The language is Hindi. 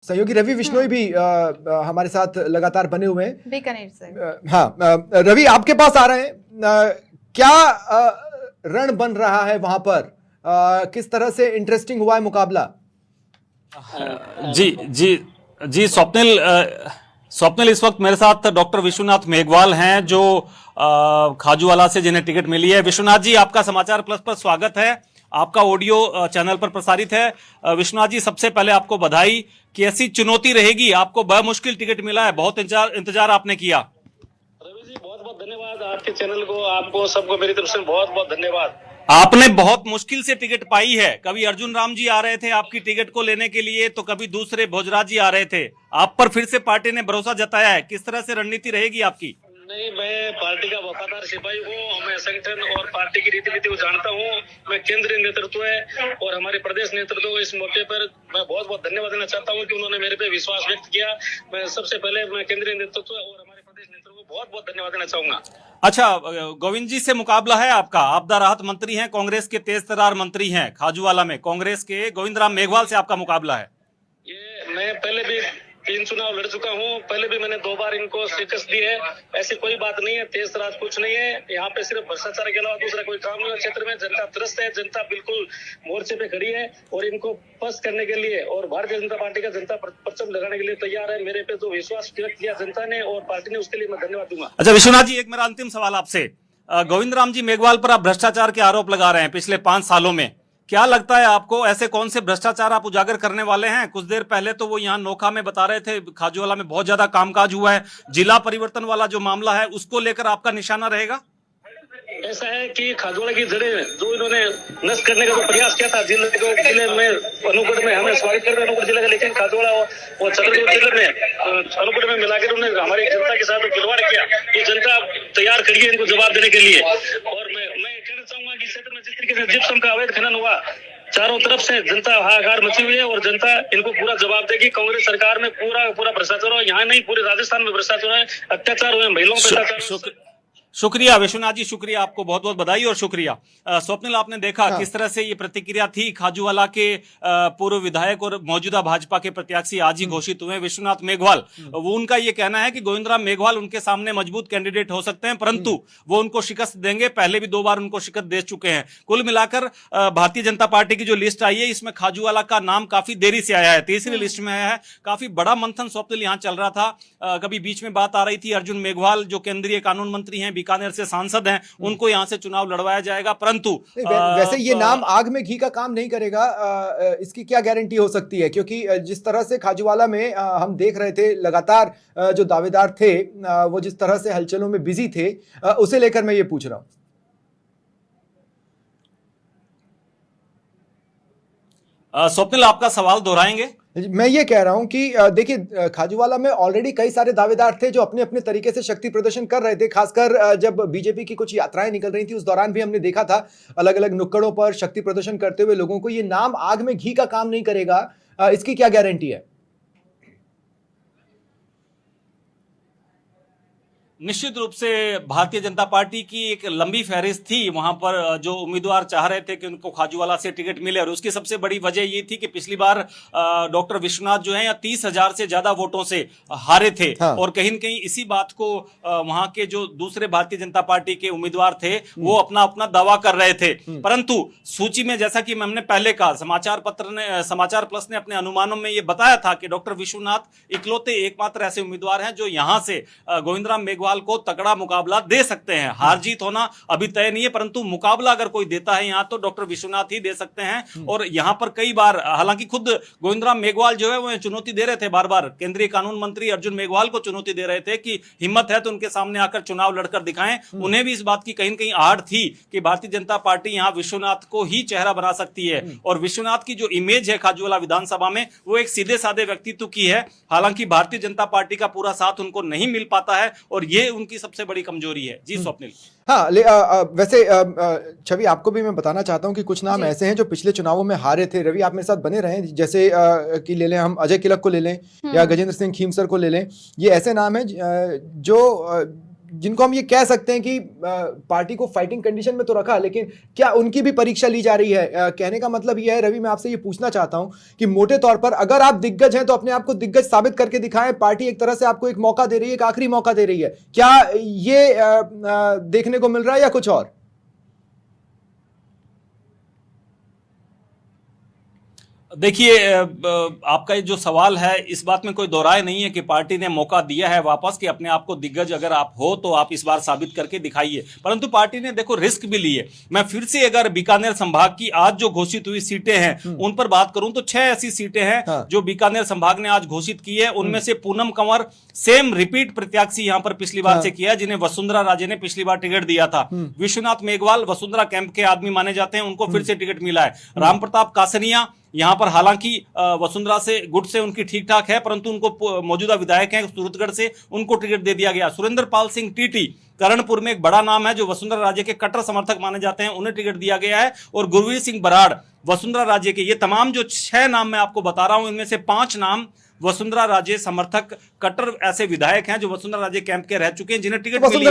सहयोगी रवि बिश्नोई भी हमारे साथ लगातार बने हुए हैं बीकानेर से। हाँ, रवि आपके पास आ रहे हैं। क्या रण बन रहा है वहां पर? किस तरह से इंटरेस्टिंग हुआ है मुकाबला? जी जी जी स्वप्निल, स्वप्निल इस वक्त मेरे साथ डॉक्टर विश्वनाथ मेघवाल हैं जो खाजूवाला से जिन्हें टिकट मिली है। विश्वनाथ जी, आपका समाचार प्लस पर स्वागत है। आपका ऑडियो चैनल पर प्रसारित है। विश्वनाथ जी, सबसे पहले आपको बधाई कि ऐसी चुनौती रहेगी, आपको बमुश्किल टिकट मिला है, बहुत इंतजार आपने किया। रवि जी, बहुत बहुत धन्यवाद आपके चैनल को, आपको सबको मेरी तरफ से बहुत बहुत धन्यवाद। आपने बहुत मुश्किल से टिकट पाई है। कभी अर्जुन राम जी आ रहे थे आपकी टिकट को लेने के लिए, तो कभी दूसरे भोजराज जी आ रहे थे। आप पर फिर से पार्टी ने भरोसा जताया है। किस तरह से रणनीति रहेगी आपकी? नहीं, मैं पार्टी का वफादार सिपाही हूँ। मैं संगठन और पार्टी की रीति नीति को जानता हूँ। मैं केंद्रीय नेतृत्व है और हमारे प्रदेश नेतृत्व, इस मौके पर मैं बहुत बहुत धन्यवाद देना चाहता हूँ कि उन्होंने मेरे पे विश्वास व्यक्त किया। मैं सबसे पहले मैं केंद्रीय नेतृत्व और हमारे प्रदेश नेतृत्व को बहुत बहुत धन्यवाद देना चाहूंगा। अच्छा, गोविंद जी से मुकाबला है आपका। आपदा राहत मंत्री हैं, कांग्रेस के तेज तर्रार मंत्री हैं खाजूवाला में। कांग्रेस के गोविंद राम मेघवाल से आपका मुकाबला है। ये मैं पहले भी 3 चुनाव लड़ चुका हूँ। पहले भी मैंने 2 बार इनको शिकस्त दी है। ऐसी कोई बात नहीं है, तेज तराज कुछ नहीं है। यहाँ पे सिर्फ भ्रष्टाचार के अलावा दूसरा कोई काम नहीं है। क्षेत्र में जनता त्रस्त है, जनता बिल्कुल मोर्चे पे खड़ी है और इनको पस्त करने के लिए और भारतीय जनता पार्टी का जनता परचम लगाने के लिए तैयार है। मेरे पे जो विश्वास व्यक्त किया जनता ने और पार्टी ने, उसके लिए मैं धन्यवाद दूंगा। अच्छा विश्वनाथ जी, एक मेरा अंतिम सवाल आपसे। गोविंद राम जी मेघवाल पर आप भ्रष्टाचार के आरोप लगा रहे हैं पिछले 5 सालों में। क्या लगता है आपको, ऐसे कौन से भ्रष्टाचार आप उजागर करने वाले हैं? कुछ देर पहले तो वो यहाँ नोखा में बता रहे थे खाजूवाला में बहुत ज्यादा कामकाज हुआ है। जिला परिवर्तन वाला जो मामला है उसको लेकर आपका निशाना रहेगा? ऐसा है कि खाजूवाला की जड़ें जो इन्होंने नष्ट करने का जो प्रयास किया था, जिले में अनूपगढ़ में हमें स्वागत करते हैं अनूपगढ़ जिले का, लेकिन खाजूवाला और छतरपुर जिले में अनूपगढ़ में मिलाकर उन्होंने हमारी जनता के साथ खिलवाड़ किया। ये जनता तैयार खड़ी है इनको जवाब देने के लिए। और मैं कहना चाहूंगा कि क्षेत्र में जिस तरीके से जिप्सम का अवैध खनन हुआ, चारों तरफ से जनता हाहाकार मची हुई है और जनता इनको पूरा जवाब देगी। कांग्रेस सरकार में पूरा भ्रष्टाचार हो, यहाँ नहीं पूरे राजस्थान में भ्रष्टाचार है, अत्याचार हुए, महिलाओं पर अत्याचार। शुक्रिया विश्वनाथ जी, शुक्रिया, आपको बहुत बहुत बधाई और शुक्रिया। स्वप्निल, आपने देखा किस तरह से ये प्रतिक्रिया थी। खाजूवाला के पूर्व विधायक और मौजूदा भाजपा के प्रत्याशी आज ही घोषित हुए विश्वनाथ मेघवाल। वो उनका ये कहना है कि गोविंद राम मेघवाल उनके सामने मजबूत कैंडिडेट हो सकते हैं, परंतु वो उनको शिकस्त देंगे। पहले भी 2 बार उनको शिकस्त दे चुके हैं। कुल मिलाकर भारतीय जनता पार्टी की जो लिस्ट आई है, इसमें खाजूवाला का नाम काफी देरी से आया है, तीसरी लिस्ट में आया है। काफी बड़ा मंथन स्वप्निल यहाँ चल रहा था। कभी बीच में बात आ रही थी अर्जुन मेघवाल जो केंद्रीय कानून मंत्री हैं, बीकानेर से सांसद हैं, उनको यहां से चुनाव लड़वाया जाएगा, परंतु वैसे ये नाम आग में घी का काम नहीं करेगा। इसकी क्या गारंटी हो सकती है? क्योंकि जिस तरह से खाजूवाला में हम देख रहे थे, लगातार जो दावेदार थे वो जिस तरह से हलचलों में बिजी थे, उसे लेकर मैं ये पूछ रहा हूं। स्वप्निल, आपका सवाल दोहराएंगे? मैं ये कह रहा हूं कि देखिए, खाजूवाला में ऑलरेडी कई सारे दावेदार थे जो अपने अपने तरीके से शक्ति प्रदर्शन कर रहे थे। खासकर जब बीजेपी की कुछ यात्राएं निकल रही थी, उस दौरान भी हमने देखा था अलग अलग नुक्कड़ों पर शक्ति प्रदर्शन करते हुए लोगों को। ये नाम आग में घी का काम नहीं करेगा, इसकी क्या गारंटी है? निश्चित रूप से भारतीय जनता पार्टी की एक लंबी फहरिस्त थी। वहां पर जो उम्मीदवार चाह रहे थे कि उनको खाजूवाला से टिकट मिले, और उसकी सबसे बड़ी वजह ये थी कि पिछली बार डॉक्टर विश्वनाथ जो है 30,000 से ज्यादा वोटों से हारे थे। हाँ। और कहीं न कहीं इसी बात को वहां के जो दूसरे भारतीय जनता पार्टी के उम्मीदवार थे वो अपना अपना दावा कर रहे थे। परंतु सूची में, जैसा कि हमने पहले कहा, समाचार प्लस ने अपने अनुमानों में ये बताया था कि डॉक्टर विश्वनाथ इकलौते एकमात्र ऐसे उम्मीदवार हैं जो यहां से गोविंद राम मेघवाल को तगड़ा मुकाबला दे सकते हैं। हार जीत होना अभी तय नहीं है, परंतु मुकाबला अगर कोई देता है यहां तो डॉक्टर विश्वनाथ ही दे सकते हैं। और यहां पर कई बार, हालांकि खुद गोविंद राम मेघवाल जो है वो चुनौती दे रहे थे, बार बार केंद्रीय कानून मंत्री अर्जुन मेघवाल को चुनौती दे रहे थे कि हिम्मत है तो उनके सामने आकर चुनाव लड़कर दिखाएं। उन्हें भी इस बात की कहीं न कहीं आहट थी कि भारतीय जनता पार्टी यहां विश्वनाथ को ही चेहरा बना सकती है। और विश्वनाथ की जो इमेज है खाजूवाला विधानसभा में, वो एक सीधे साधे व्यक्तित्व की है। हालांकि भारतीय जनता पार्टी का पूरा साथ उनको नहीं मिल पाता है और ये उनकी सबसे बड़ी कमजोरी है। जी स्वप्निल। हाँ, वैसे छवि, आपको भी मैं बताना चाहता हूं कि कुछ नाम ऐसे हैं जो पिछले चुनावों में हारे थे। रवि, आप मेरे साथ बने रहें। जैसे कि ले लें हम अजय किलक को ले लें या गजेंद्र सिंह खीमसर को ले लें। ये ऐसे नाम हैं जो जिनको हम ये कह सकते हैं कि पार्टी को फाइटिंग कंडीशन में तो रखा, लेकिन क्या उनकी भी परीक्षा ली जा रही है? कहने का मतलब ये है रवि, मैं आपसे ये पूछना चाहता हूं कि मोटे तौर पर अगर आप दिग्गज हैं तो अपने आप को दिग्गज साबित करके दिखाएं। पार्टी एक तरह से आपको एक मौका दे रही है, एक आखिरी मौका दे रही है। क्या ये देखने को मिल रहा है या कुछ और? देखिए, आपका ये जो सवाल है, इस बात में कोई दो राय नहीं है कि पार्टी ने मौका दिया है वापस कि अपने आप को दिग्गज अगर आप हो तो आप इस बार साबित करके दिखाइए। परंतु पार्टी ने देखो रिस्क भी लिए। मैं फिर से अगर बीकानेर संभाग की आज जो घोषित हुई सीटें हैं उन पर बात करूं तो 6 ऐसी सीटें हैं जो बीकानेर संभाग ने आज घोषित की है। उनमें से पूनम कंवर सेम रिपीट प्रत्याशी यहां पर पिछली बार से किया, जिन्हें वसुंधरा राजे ने पिछली बार टिकट दिया था। विश्वनाथ मेघवाल वसुंधरा कैंप के आदमी माने जाते हैं, उनको फिर से टिकट मिला है। राम प्रताप कासनिया यहां पर हालांकि वसुंधरा से गुट से उनकी ठीक ठाक है, परंतु उनको मौजूदा विधायक हैं सूरतगढ़ से, उनको टिकट दे दिया गया। सुरेंद्र पाल सिंह टीटी करणपुर में एक बड़ा नाम है, जो वसुंधरा राजे के कट्टर समर्थक माने जाते हैं, उन्हें टिकट दिया गया है। और गुरवीर सिंह बराड़ वसुंधरा राजे के, ये तमाम जो 6 नाम मैं आपको बता रहा हूं, इनमें से 5 नाम वसुंधरा राजे समर्थक कट्टर ऐसे विधायक हैं जो वसुंधरा राजे कैंप के रह चुके हैं, जिन्हें टिकट मिली है।